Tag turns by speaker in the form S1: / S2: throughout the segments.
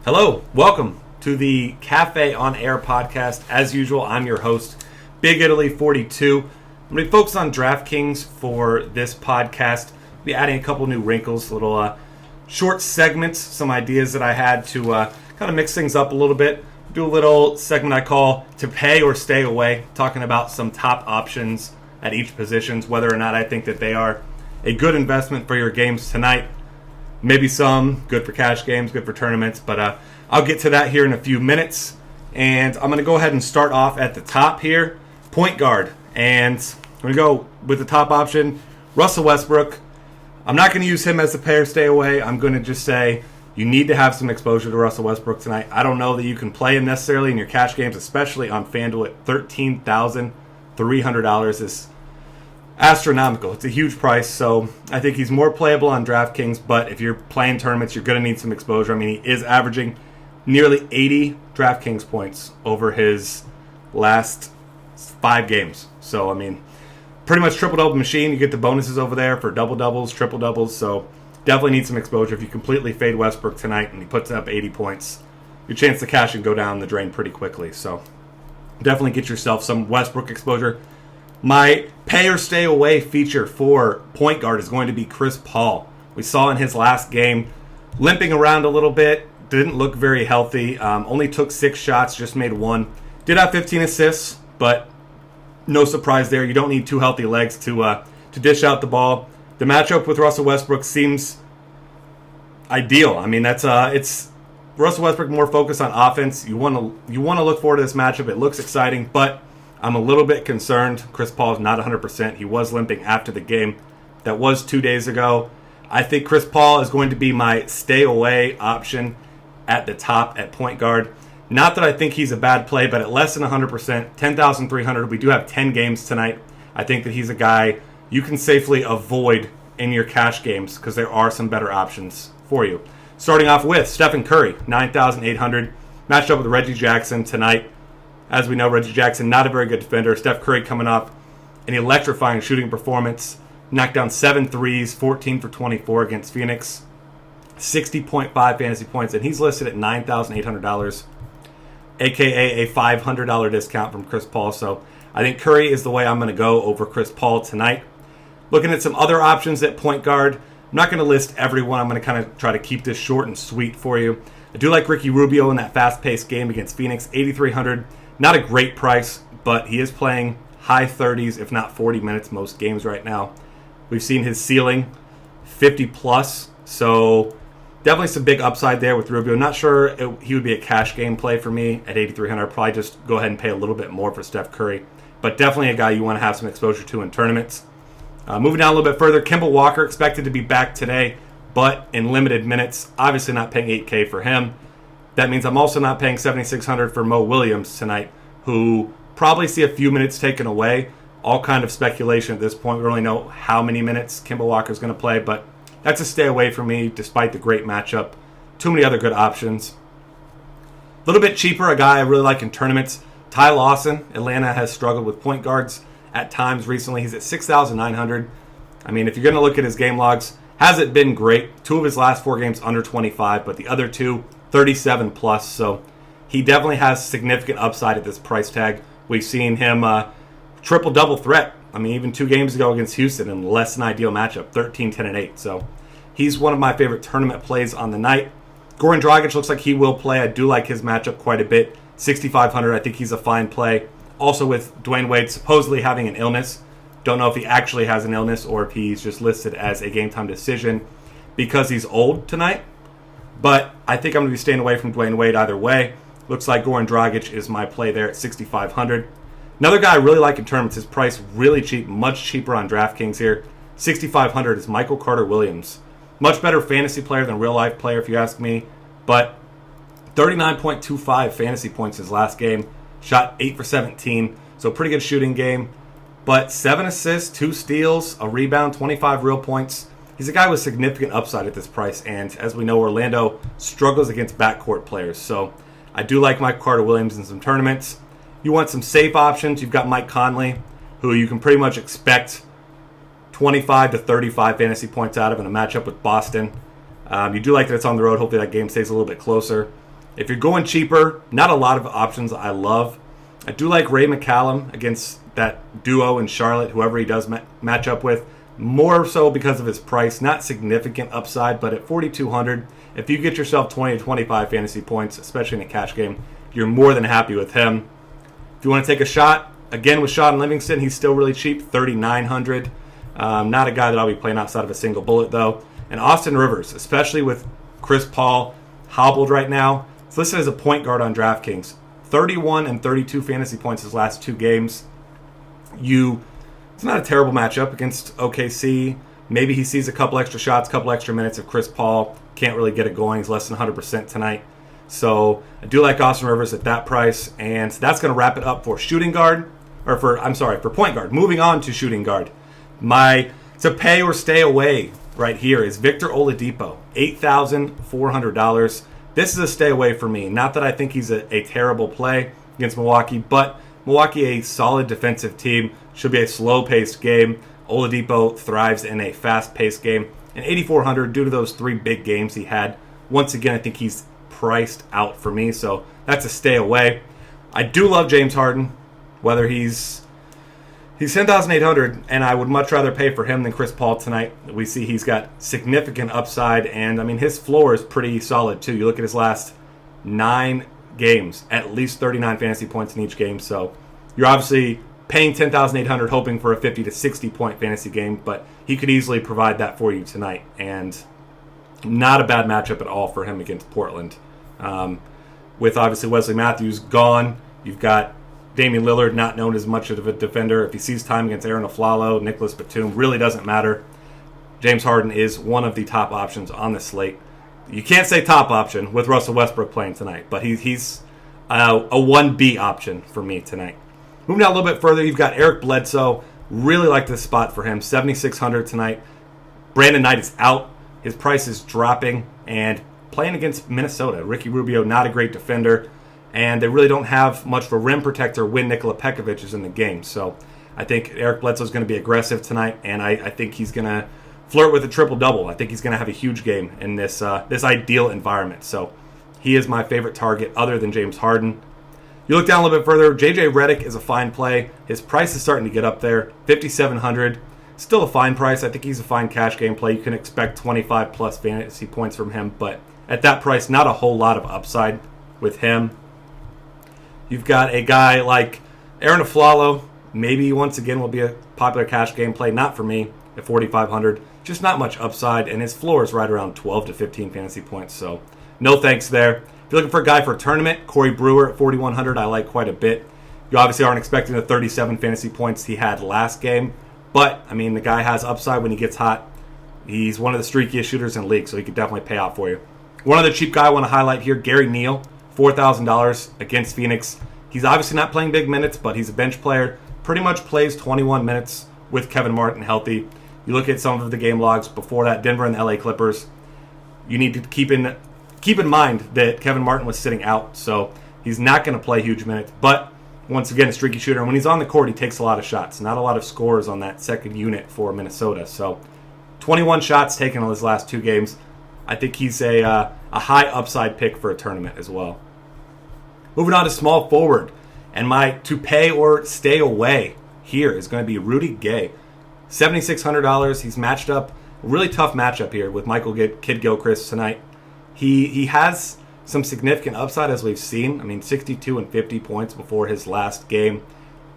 S1: Hello, welcome to the Cafe on Air podcast. As usual, I'm your host, Big Italy 42. I'm going to be focused on DraftKings for this podcast. I'll be adding a couple new wrinkles, little short segments, some ideas that I had to kind of mix things up a little bit. Do a little segment I call To Pay or Stay Away, talking about some top options at each positions, whether or not I think that they are a good investment for your games tonight. Maybe some good for cash games, good for tournaments, but I'll get to that here in a few minutes. And I'm going to go ahead and start off at the top here, point guard. And I'm going to go with the top option, Russell Westbrook. I'm not going to use him as the pay or stay away. I'm going to just say you need to have some exposure to Russell Westbrook tonight. I don't know that you can play him necessarily in your cash games, especially on FanDuel at $13,300 is astronomical. It's a huge price, so I think he's more playable on DraftKings, but if you're playing tournaments, you're going to need some exposure. I mean, he is averaging nearly 80 DraftKings points over his last 5 games. So, I mean, pretty much triple-double machine. You get the bonuses over there for double-doubles, triple-doubles, so definitely need some exposure. If you completely fade Westbrook tonight and he puts up 80 points, your chance to cash and go down the drain pretty quickly. So definitely get yourself some Westbrook exposure. My pay or stay away feature for point guard is going to be Chris Paul. We saw in his last game, limping around a little bit, didn't look very healthy, only took 6 shots, just made 1. Did have 15 assists, but no surprise there. You don't need 2 healthy legs to dish out the ball. The matchup with Russell Westbrook seems ideal. I mean, it's Russell Westbrook more focused on offense. You want to look forward to this matchup. It looks exciting, but I'm a little bit concerned. Chris Paul is not 100%. He was limping after the game. That was 2 days ago. I think Chris Paul is going to be my stay away option at the top at point guard. Not that I think he's a bad play, but at less than 100%, 10,300. We do have 10 games tonight. I think that he's a guy you can safely avoid in your cash games because there are some better options for you. Starting off with Stephen Curry, 9,800. Matched up with Reggie Jackson tonight. As we know, Reggie Jackson, not a very good defender. Steph Curry coming off an electrifying shooting performance. Knocked down 7 threes, 14 for 24 against Phoenix. 60.5 fantasy points, and he's listed at $9,800, a.k.a. a $500 discount from Chris Paul. So I think Curry is the way I'm going to go over Chris Paul tonight. Looking at some other options at point guard. I'm not going to list everyone. I'm going to kind of try to keep this short and sweet for you. I do like Ricky Rubio in that fast-paced game against Phoenix, 8,300. Not a great price, but he is playing high 30s, if not 40 minutes most games right now. We've seen his ceiling 50 plus, so definitely some big upside there with Rubio. Not sure he would be a cash game play for me at 8,300. I'd probably just go ahead and pay a little bit more for Steph Curry, but definitely a guy you want to have some exposure to in tournaments. Moving down a little bit further, Kemba Walker expected to be back today, but in limited minutes. Obviously not paying $8K for him. That means I'm also not paying $7,600 for Mo Williams tonight, who probably see a few minutes taken away. All kind of speculation at this point. We don't really know how many minutes Kemba Walker's going to play, but that's a stay away for me despite the great matchup. Too many other good options. A little bit cheaper, a guy I really like in tournaments, Ty Lawson. Atlanta has struggled with point guards at times recently. He's at $6,900. I mean, if you're going to look at his game logs, hasn't been great. 2 of his last 4 games under 25, but the other 2, 37 plus. So he definitely has significant upside at this price tag. We've seen him triple-double threat. I mean, even 2 games ago against Houston in less than ideal matchup, 13, 10, and 8. So he's one of my favorite tournament plays on the night. Goran Dragic looks like he will play. I do like his matchup quite a bit. 6,500, I think he's a fine play. Also with Dwayne Wade supposedly having an illness. Don't know if he actually has an illness or if he's just listed as a game-time decision because he's old tonight. But I think I'm going to be staying away from Dwayne Wade either way. Looks like Goran Dragic is my play there at 6,500. Another guy I really like in tournaments, his price really cheap, much cheaper on DraftKings here. 6,500 is Michael Carter-Williams. Much better fantasy player than real-life player, if you ask me. But 39.25 fantasy points his last game. Shot 8 for 17, so pretty good shooting game. But 7 assists, 2 steals, a rebound, 25 real points. He's a guy with significant upside at this price, and as we know, Orlando struggles against backcourt players. So I do like Mike Carter-Williams in some tournaments. You want some safe options, you've got Mike Conley, who you can pretty much expect 25 to 35 fantasy points out of in a matchup with Boston. You do like that it's on the road. Hopefully that game stays a little bit closer. If you're going cheaper, not a lot of options I love. I do like Ray McCallum against that duo in Charlotte, whoever he does match up with. More so because of his price, not significant upside, but at 4,200, if you get yourself 20 to 25 fantasy points, especially in a cash game, you're more than happy with him. If you want to take a shot, again with Sean Livingston, he's still really cheap, 3,900. Not a guy that I'll be playing outside of a single bullet, though. And Austin Rivers, especially with Chris Paul hobbled right now, it's listed as a point guard on DraftKings. 31 and 32 fantasy points his last 2 games. It's not a terrible matchup against OKC. Maybe he sees a couple extra shots, a couple extra minutes of Chris Paul. Can't really get it going. He's less than 100% tonight. So I do like Austin Rivers at that price. And that's going to wrap it up for shooting guard. For point guard. Moving on to shooting guard. My to pay or stay away right here is Victor Oladipo. $8,400. This is a stay away for me. Not that I think he's a terrible play against Milwaukee, but Milwaukee, a solid defensive team, should be a slow-paced game. Oladipo thrives in a fast-paced game. And 8,400 due to those 3 big games he had. Once again, I think he's priced out for me, so that's a stay away. I do love James Harden, whether he's 10,800, and I would much rather pay for him than Chris Paul tonight. We see he's got significant upside, and I mean his floor is pretty solid too. You look at his last 9 games, at least 39 fantasy points in each game. So you're obviously paying 10,800, hoping for a 50 to 60 point fantasy game, but he could easily provide that for you tonight, and not a bad matchup at all for him against Portland. With obviously Wesley Matthews gone, you've got Damian Lillard, not known as much of a defender. If he sees time against Aaron Aflalo, Nicholas Batum, really doesn't matter. James Harden is one of the top options on the slate. You can't say top option with Russell Westbrook playing tonight, but he's a 1B option for me tonight. Moving down a little bit further, you've got Eric Bledsoe. Really like this spot for him, 7,600 tonight. Brandon Knight is out. His price is dropping, and playing against Minnesota. Ricky Rubio, not a great defender. And they really don't have much of a rim protector when Nikola Pekovic is in the game. So I think Eric Bledsoe is going to be aggressive tonight, and I think he's going to flirt with a triple-double. I think he's going to have a huge game in this ideal environment. So he is my favorite target other than James Harden. You look down a little bit further, J.J. Redick is a fine play. His price is starting to get up there, 5,700. Still a fine price. I think he's a fine cash game play. You can expect 25-plus fantasy points from him, but at that price, not a whole lot of upside with him. You've got a guy like Aaron Aflalo. Maybe once again will be a popular cash game play. Not for me at 4,500. Just not much upside, and his floor is right around 12 to 15 fantasy points. So no thanks there. If you're looking for a guy for a tournament, Corey Brewer at 4,100 I like quite a bit. You obviously aren't expecting the 37 fantasy points he had last game, but I mean the guy has upside when he gets hot. He's one of the streakiest shooters in the league, so he could definitely pay out for you. One other cheap guy I want to highlight here, Gary Neal. $4,000 against Phoenix. He's obviously not playing big minutes, but he's a bench player. Pretty much plays 21 minutes with Kevin Martin healthy. You look at some of the game logs before that, Denver and the LA Clippers. You need to keep in mind that Kevin Martin was sitting out, so he's not going to play huge minutes. But once again, a streaky shooter. And when he's on the court, he takes a lot of shots. Not a lot of scores on that second unit for Minnesota. So 21 shots taken in his last 2 games. I think he's a high upside pick for a tournament as well. Moving on to small forward. And my to pay or stay away here is going to be Rudy Gay. $7,600. He's matched up. A really tough matchup here with Michael Kidd-Gilchrist tonight. He has some significant upside as we've seen. I mean, 62 and 50 points before his last game.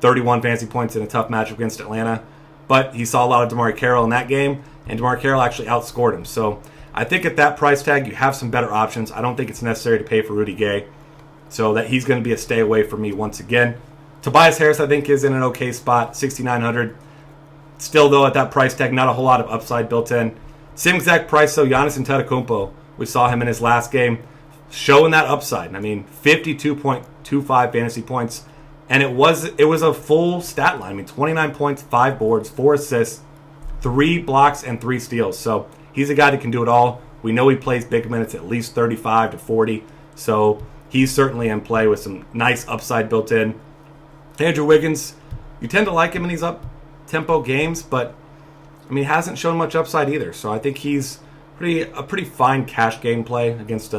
S1: 31 fantasy points in a tough matchup against Atlanta. But he saw a lot of DeMar Carroll in that game, and DeMar Carroll actually outscored him. So I think at that price tag, you have some better options. I don't think it's necessary to pay for Rudy Gay. So that he's going to be a stay away for me once again. Tobias Harris, I think, is in an okay spot, 6,900. Still, though, at that price tag, not a whole lot of upside built in. Same exact price, though, Giannis Antetokounmpo. We saw him in his last game showing that upside. I mean, 52.25 fantasy points. And it was a full stat line. I mean, 29 points, 5 boards, 4 assists, 3 blocks, and 3 steals. So he's a guy that can do it all. We know he plays big minutes, at least 35 to 40. So he's certainly in play with some nice upside built in. Andrew Wiggins, you tend to like him in these up-tempo games, but I mean, he hasn't shown much upside either. So I think he's a pretty fine cash game play against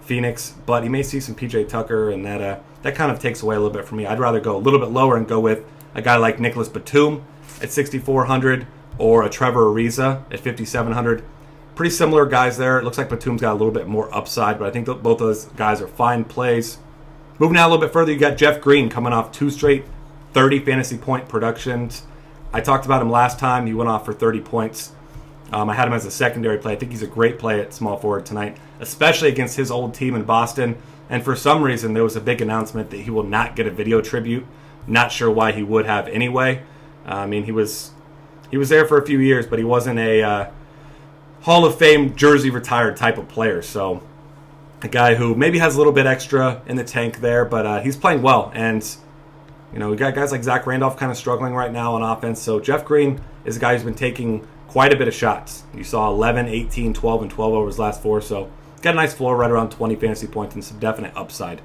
S1: Phoenix, but he may see some PJ Tucker, and that kind of takes away a little bit from me. I'd rather go a little bit lower and go with a guy like Nicholas Batum at 6,400 or a Trevor Ariza at 5,700. Pretty similar guys there. It looks like Batum's got a little bit more upside, but I think both those guys are fine plays. Moving out a little bit further, you got Jeff Green coming off 2 straight 30 fantasy point productions. I talked about him last time. He went off for 30 points. I had him as a secondary play. I think he's a great play at small forward tonight, especially against his old team in Boston. And for some reason, there was a big announcement that he will not get a video tribute. Not sure why he would have anyway. I mean, he was there for a few years, but he wasn't a Hall of Fame jersey retired type of player. So a guy who maybe has a little bit extra in the tank there, but he's playing well. And, you know, we got guys like Zach Randolph kind of struggling right now on offense. So Jeff Green is a guy who's been taking quite a bit of shots. You saw 11, 18, 12, and 12 over his last 4. So got a nice floor right around 20 fantasy points and some definite upside.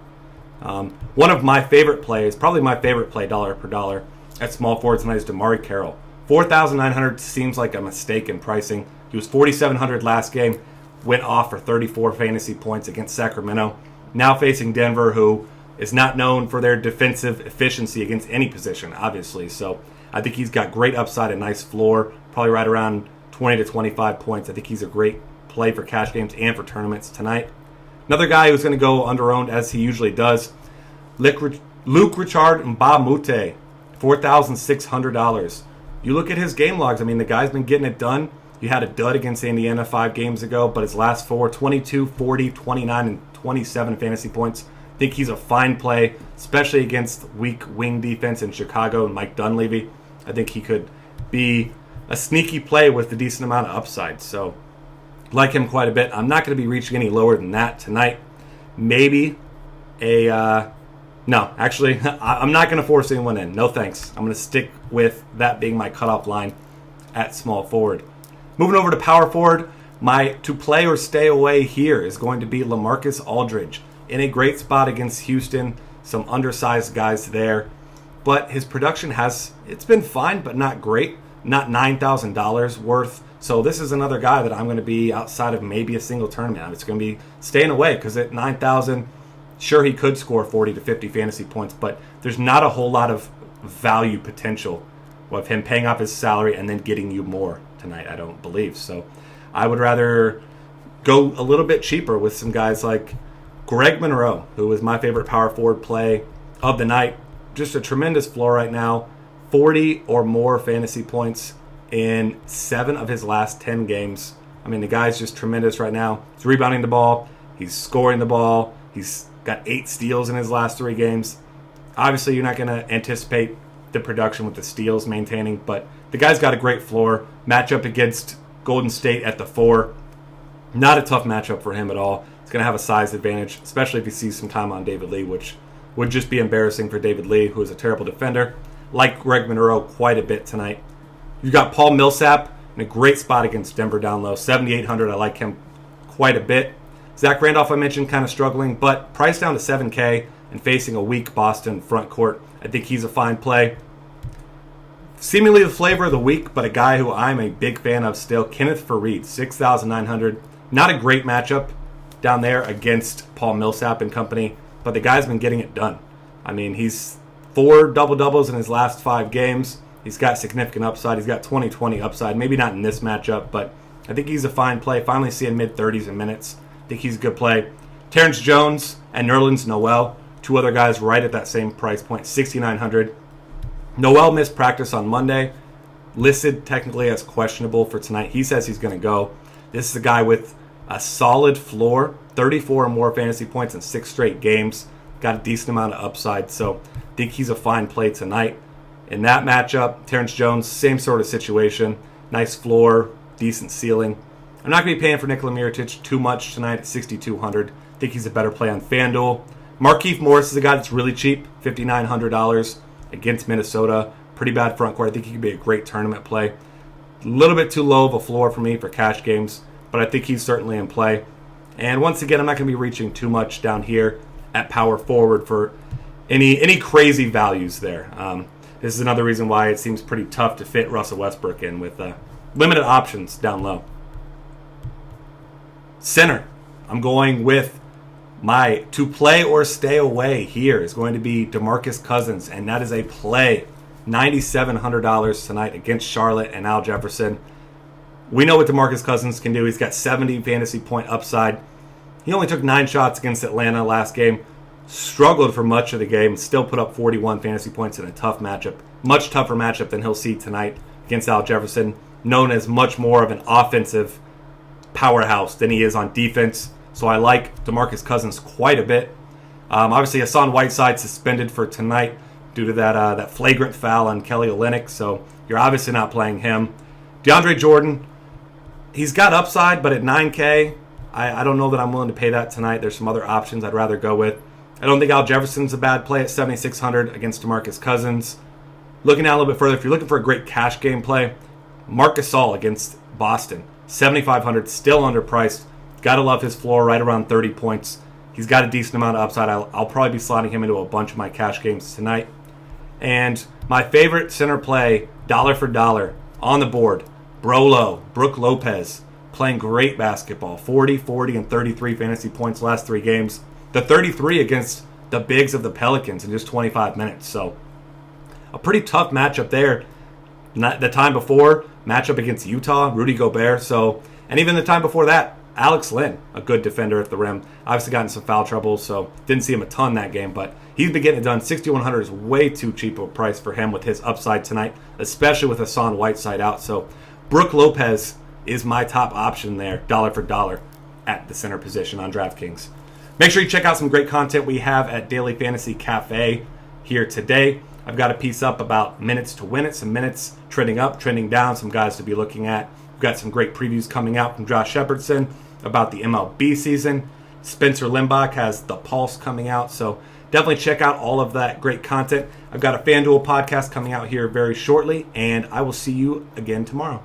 S1: One of my favorite plays, probably my favorite play dollar per dollar at small forward tonight is DeMarre Carroll. 4,900 seems like a mistake in pricing. He was 4,700 last game, went off for 34 fantasy points against Sacramento. Now facing Denver, who is not known for their defensive efficiency against any position, obviously. So I think he's got great upside, a nice floor, probably right around 20 to 25 points. I think he's a great play for cash games and for tournaments tonight. Another guy who's going to go under-owned, as he usually does, Luke Richard Mbamute, $4,600. You look at his game logs, I mean, the guy's been getting it done. You had a dud against Indiana 5 games ago, but his last 4, 22, 40, 29, and 27 fantasy points. I think he's a fine play, especially against weak wing defense in Chicago and Mike Dunleavy. I think he could be a sneaky play with a decent amount of upside. So, like him quite a bit. I'm not going to be reaching any lower than that tonight. Maybe no, actually, I'm not going to force anyone in. No thanks. I'm going to stick with that being my cutoff line at small forward. Moving over to power forward, my to play or stay away here is going to be LaMarcus Aldridge. In a great spot against Houston, some undersized guys there. But his production it's been fine, but not great. Not $9,000 worth. So this is another guy that I'm going to be outside of maybe a single tournament. It's going to be staying away because at $9,000, sure, he could score 40 to 50 fantasy points, but there's not a whole lot of value potential of him paying off his salary and then getting you more tonight, I don't believe. So I would rather go a little bit cheaper with some guys like Greg Monroe, who was my favorite power forward play of the night. Just a tremendous floor right now. 40 or more fantasy points in 7 of his last 10 games. I mean, the guy's just tremendous right now. He's rebounding the ball. He's scoring the ball. He's got 8 steals in his last 3 games. Obviously, you're not going to anticipate the production with the steals maintaining, but the guy's got a great floor. Matchup against Golden State at the 4. Not a tough matchup for him at all. He's going to have a size advantage, especially if he sees some time on David Lee, which would just be embarrassing for David Lee, who is a terrible defender. Like Greg Monroe quite a bit tonight. You've got Paul Millsap in a great spot against Denver down low. 7,800, I like him quite a bit. Zach Randolph, I mentioned, kind of struggling, but priced down to $7K and facing a weak Boston front court. I think he's a fine play. Seemingly the flavor of the week, but a guy who I'm a big fan of still, Kenneth Faried, 6,900. Not a great matchup down there against Paul Millsap and company, but the guy's been getting it done. I mean, he's 4 double-doubles in his last 5 games. He's got significant upside. He's got 20-20 upside. Maybe not in this matchup, but I think he's a fine play. Finally seeing mid-30s in minutes. I think he's a good play. Terrence Jones and Nerlens Noel, 2 other guys right at that same price point, 6,900. Noel missed practice on Monday, listed technically as questionable for tonight. He says he's going to go. This is a guy with a solid floor, 34 or more fantasy points in 6 straight games. Got a decent amount of upside, so I think he's a fine play tonight. In that matchup, Terrence Jones, same sort of situation. Nice floor, decent ceiling. I'm not going to be paying for Nikola Mirotic too much tonight at 6,200. I think he's a better play on FanDuel. Markieff Morris is a guy that's really cheap, $5,900 against Minnesota. Pretty bad front court. I think he could be a great tournament play. A little bit too low of a floor for me for cash games, but I think he's certainly in play. And once again, I'm not going to be reaching too much down here at power forward for any crazy values there. This is another reason why it seems pretty tough to fit Russell Westbrook in with limited options down low. Center. I'm going with My to play or stay away here is going to be DeMarcus Cousins, and that is a play. $9,700 tonight against Charlotte and Al Jefferson. We know what DeMarcus Cousins can do. He's got 70 fantasy point upside. He only took 9 shots against Atlanta last game. Struggled for much of the game. Still put up 41 fantasy points in a tough matchup. Much tougher matchup than he'll see tonight against Al Jefferson. Known as much more of an offensive powerhouse than he is on defense. So I like DeMarcus Cousins quite a bit. Obviously, Hassan Whiteside suspended for tonight due to that flagrant foul on Kelly Olynyk. So you're obviously not playing him. DeAndre Jordan, he's got upside, but at $9K, I don't know that I'm willing to pay that tonight. There's some other options I'd rather go with. I don't think Al Jefferson's a bad play at $7,600 against DeMarcus Cousins. Looking out a little bit further, if you're looking for a great cash game play, Marc Gasol against Boston, $7,500, still underpriced. Got to love his floor, right around 30 points. He's got a decent amount of upside. I'll probably be slotting him into a bunch of my cash games tonight. And my favorite center play, dollar for dollar, on the board, Brook Lopez, playing great basketball. 40, 40, and 33 fantasy points last 3 games. The 33 against the bigs of the Pelicans in just 25 minutes. So a pretty tough matchup there. The time before, matchup against Utah, Rudy Gobert. And even the time before that, Alex Len, a good defender at the rim. Obviously got in some foul trouble, so didn't see him a ton that game, but he's been getting it done. $6,100 is way too cheap of a price for him with his upside tonight, especially with Hassan Whiteside out. So Brook Lopez is my top option there, dollar for dollar, at the center position on DraftKings. Make sure you check out some great content we have at Daily Fantasy Cafe here today. I've got a piece up about minutes to win it, some minutes trending up, trending down, some guys to be looking at. We've got some great previews coming out from Josh Shepherdson about the MLB season. Spencer Limbach has The Pulse coming out, so definitely check out all of that great content. I've got a FanDuel podcast coming out here very shortly, and I will see you again tomorrow.